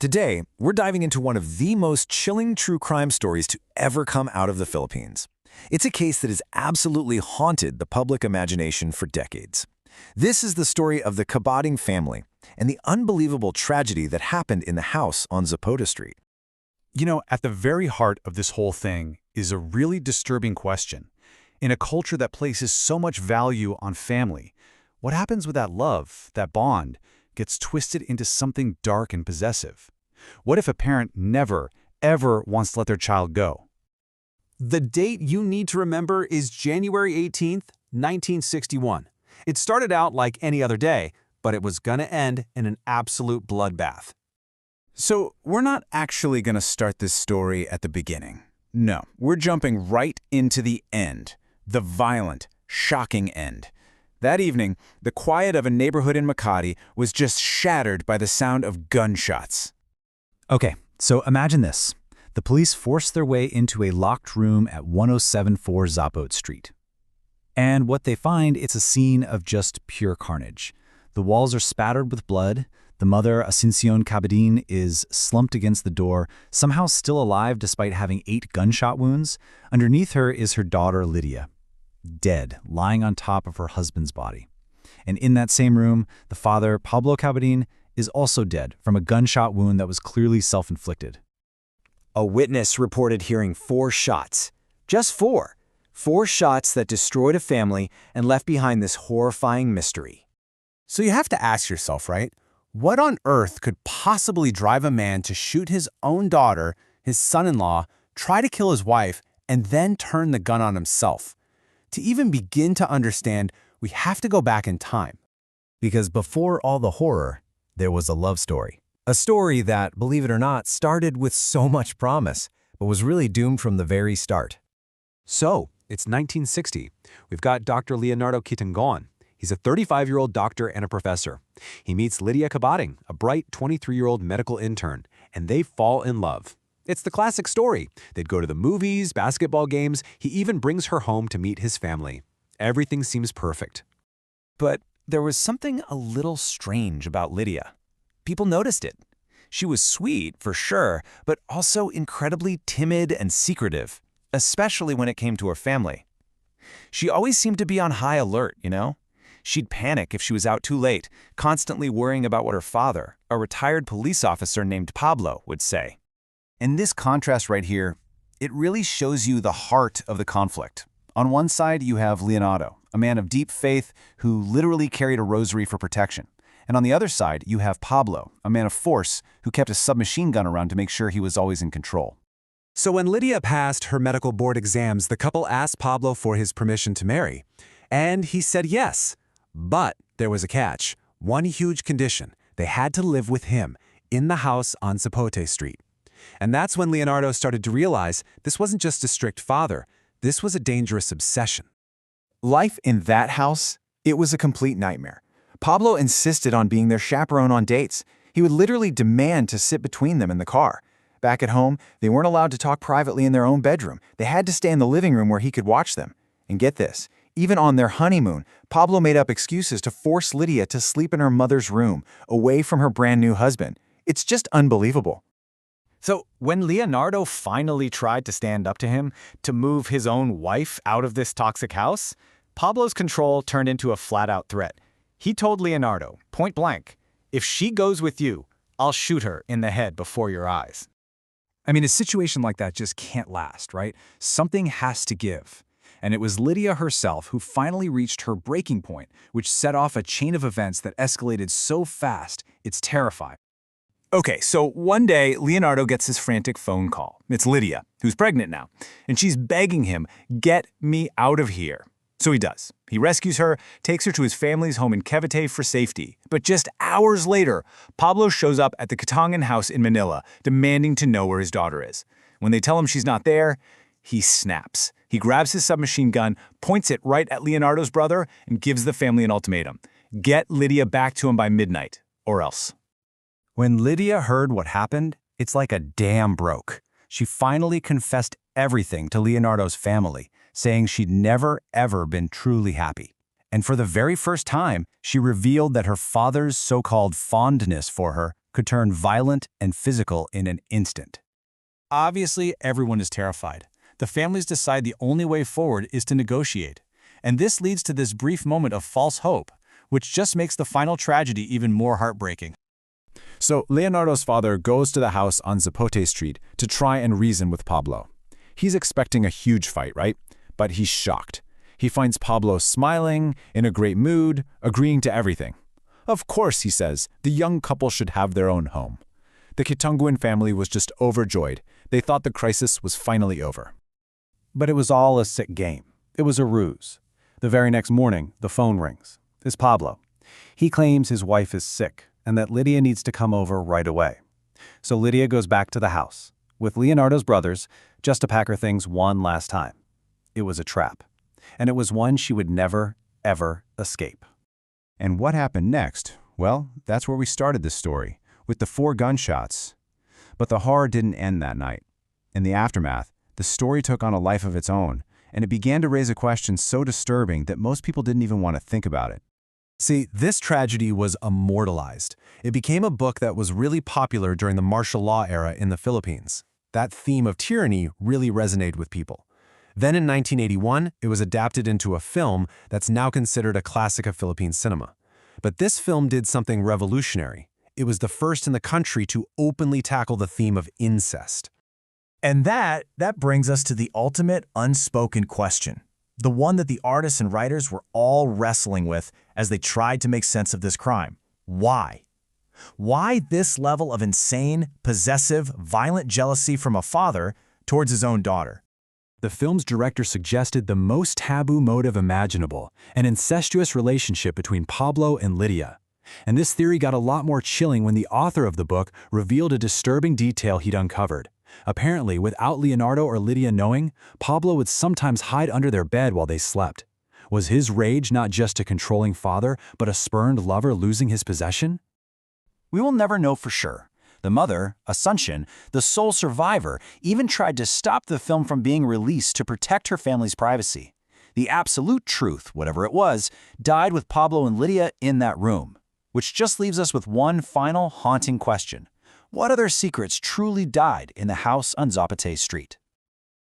Today, we're diving into one of the most chilling true crime stories to ever come out of the Philippines. It's a case that has absolutely haunted the public imagination for decades. This is the story of the Cabading family and the unbelievable tragedy that happened in the house on Zapote Street. You know, at the very heart of this whole thing is a really disturbing question. In a culture that places so much value on family, what happens with that love, that bond, gets twisted into something dark and possessive? What if a parent never, ever wants to let their child go? The date you need to remember is January 18th, 1961. It started out like any other day, but it was gonna end in an absolute bloodbath. So, we're not actually going to start this story at the beginning. No, we're jumping right into the end. The violent, shocking end. That evening, the quiet of a neighborhood in Makati was just shattered by the sound of gunshots. Okay, so imagine this. The police force their way into a locked room at 1074 Zapote Street. And what they find, it's a scene of just pure carnage. The walls are spattered with blood. The mother, Asuncion Cabading, is slumped against the door, somehow still alive despite having 8 gunshot wounds. Underneath her is her daughter, Lydia, dead, lying on top of her husband's body. And in that same room, the father, Pablo Cabading, is also dead from a gunshot wound that was clearly self-inflicted. A witness reported hearing 4 shots. Just 4. 4 shots that destroyed a family and left behind this horrifying mystery. So you have to ask yourself, right? What on earth could possibly drive a man to shoot his own daughter, his son-in-law, try to kill his wife, and then turn the gun on himself? To even begin to understand, we have to go back in time. Because before all the horror, there was a love story. A story that, believe it or not, started with so much promise, but was really doomed from the very start. So, it's 1960. We've got Dr. Leonardo Kitangon. He's a 35-year-old doctor and a professor. He meets Lydia Cabading, a bright 23-year-old medical intern, and they fall in love. It's the classic story. They'd go to the movies, basketball games. He even brings her home to meet his family. Everything seems perfect. But there was something a little strange about Lydia. People noticed it. She was sweet, for sure, but also incredibly timid and secretive, especially when it came to her family. She always seemed to be on high alert, you know? She'd panic if she was out too late, constantly worrying about what her father, a retired police officer named Pablo, would say. And this contrast right here, it really shows you the heart of the conflict. On one side, you have Leonardo, a man of deep faith who literally carried a rosary for protection. And on the other side, you have Pablo, a man of force who kept a submachine gun around to make sure he was always in control. So when Lydia passed her medical board exams, the couple asked Pablo for his permission to marry. And he said yes. But there was a catch. One huge condition. They had to live with him in the house on Zapote Street. And that's when Leonardo started to realize this wasn't just a strict father. This was a dangerous obsession. Life in that house, it was a complete nightmare. Pablo insisted on being their chaperone on dates. He would literally demand to sit between them in the car. Back at home, they weren't allowed to talk privately in their own bedroom. They had to stay in the living room where he could watch them. And get this, even on their honeymoon, Pablo made up excuses to force Lydia to sleep in her mother's room, away from her brand new husband. It's just unbelievable. So when Leonardo finally tried to stand up to him, to move his own wife out of this toxic house, Pablo's control turned into a flat-out threat. He told Leonardo, point blank, "If she goes with you, I'll shoot her in the head before your eyes." I mean, a situation like that just can't last, right? Something has to give. And it was Lydia herself who finally reached her breaking point, which set off a chain of events that escalated so fast, it's terrifying. Okay, so one day, Leonardo gets his frantic phone call. It's Lydia, who's pregnant now, and she's begging him, "Get me out of here." So he does. He rescues her, takes her to his family's home in Cavite for safety. But just hours later, Pablo shows up at the Katangan house in Manila, demanding to know where his daughter is. When they tell him she's not there, he snaps. He grabs his submachine gun, points it right at Leonardo's brother, and gives the family an ultimatum. Get Lydia back to him by midnight, or else. When Lydia heard what happened, it's like a dam broke. She finally confessed everything to Leonardo's family, saying she'd never, ever been truly happy. And for the very first time, she revealed that her father's so-called fondness for her could turn violent and physical in an instant. Obviously, everyone is terrified. The families decide the only way forward is to negotiate. And this leads to this brief moment of false hope, which just makes the final tragedy even more heartbreaking. So Leonardo's father goes to the house on Zapote Street to try and reason with Pablo. He's expecting a huge fight, right? But he's shocked. He finds Pablo smiling, in a great mood, agreeing to everything. Of course, he says, the young couple should have their own home. The Kitunguin family was just overjoyed. They thought the crisis was finally over. But it was all a sick game. It was a ruse. The very next morning, the phone rings. It's Pablo. He claims his wife is sick and that Lydia needs to come over right away. So Lydia goes back to the house, with Leonardo's brothers, just to pack her things one last time. It was a trap. And it was one she would never, ever escape. And what happened next? Well, that's where we started this story, with the 4 gunshots. But the horror didn't end that night. In the aftermath, the story took on a life of its own, and it began to raise a question so disturbing that most people didn't even want to think about it. See, this tragedy was immortalized. It became a book that was really popular during the martial law era in the Philippines. That theme of tyranny really resonated with people. Then in 1981, it was adapted into a film that's now considered a classic of Philippine cinema. But this film did something revolutionary. It was the first in the country to openly tackle the theme of incest. And that brings us to the ultimate unspoken question, the one that the artists and writers were all wrestling with as they tried to make sense of this crime. Why? Why this level of insane, possessive, violent jealousy from a father towards his own daughter? The film's director suggested the most taboo motive imaginable, an incestuous relationship between Pablo and Lydia. And this theory got a lot more chilling when the author of the book revealed a disturbing detail he'd uncovered. Apparently, without Leonardo or Lydia knowing, Pablo would sometimes hide under their bed while they slept. Was his rage not just a controlling father, but a spurned lover losing his possession? We will never know for sure. The mother, Asuncion, the sole survivor, even tried to stop the film from being released to protect her family's privacy. The absolute truth, whatever it was, died with Pablo and Lydia in that room. Which just leaves us with one final haunting question. What other secrets truly died in the house on Zapote Street?